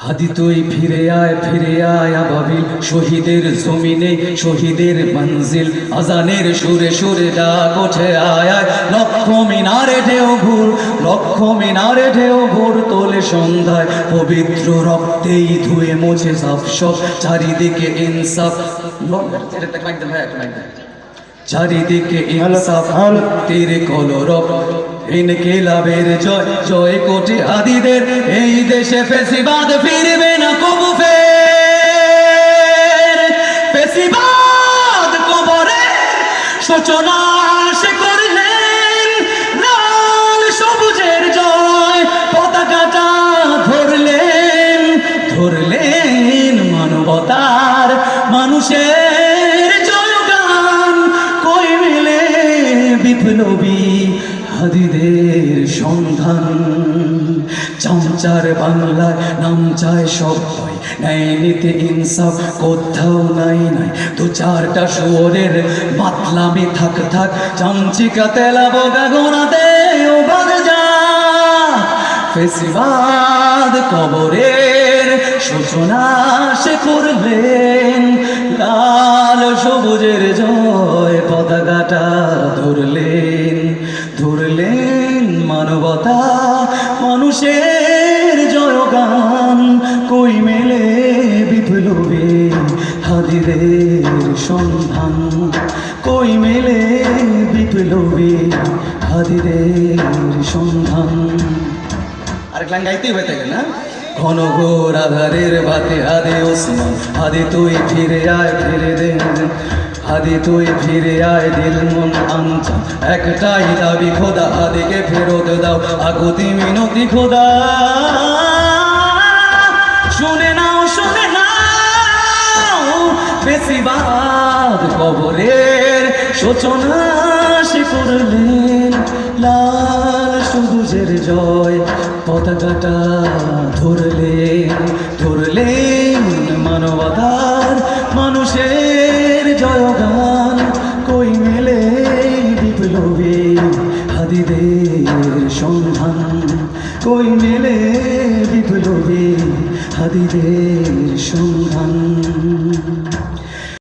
হাদি তুই ফিরে আয় আবাবিল শহীদের জমিনে শহীদের মঞ্জিল আজানের সুরে সুরে ডাক ওঠে আয় আয় লক্ষ মিনারে ঢেউ ভোর তোলে সন্ধ্যায় পবিত্র রক্তেই ধুয়ে মুছে সব চারিদিকে ইনসাফ চারিদিকে ইনসাফ তেরে কলরব ইনকিলাবের জয় জয় কোটি হাদিদের এই দেশে ফেসিবাদ ফিরবে না কবু ফের ফেসিবাদ কবরে সূচনা সে করলেন লাল সবুজের জয় পতাকাটা ধরলেন মানবতার মানুষের জয়গান কই মিলে বিপ্লবী হাদিদের সন্ধান চামচার বাংলায় নাম চায় সবাই ন্যায় নীতি ইনসাফ কোথাও নাই দু চারটা শুয়োরের মাতলামি থাক চামচিকা তেলা বোগা গোনাতে ও বাদ যা ফেসিবাদ কবরের সূচনা সে করলেন লাল সবুজের জয় পতাকাটা ধরলেন মানবতা মানুষের জয়গান কই মেলে বিপ্লবী হাদিদের সন্ধান কই মেলে বিপ্লবী হাদিদের সন্ধান আরেক লাইন গাইতেই হয়ে থাকে না ঘন ঘোর আধারের বাতি হাদি ওসমান হাদি তুই ফিরে আয় ফিরে দে হাদি তুই ফিরে আয় দিল মন আনচান একটাই দাবি খোদা হাদিকে ফেরত দাও আকুতি মিনতি খোদা শুনে নাও ফেসিবাদ কবরের সূচনা সে করলেন লাল সবুজের জয় পতাকাটা ধরলেন মানবতার মানুষের জয়গান কই মেলে বিপ্লবী হাদিদের সন্ধান কই মেলে বিপ্লবী হাদিদের সন্ধান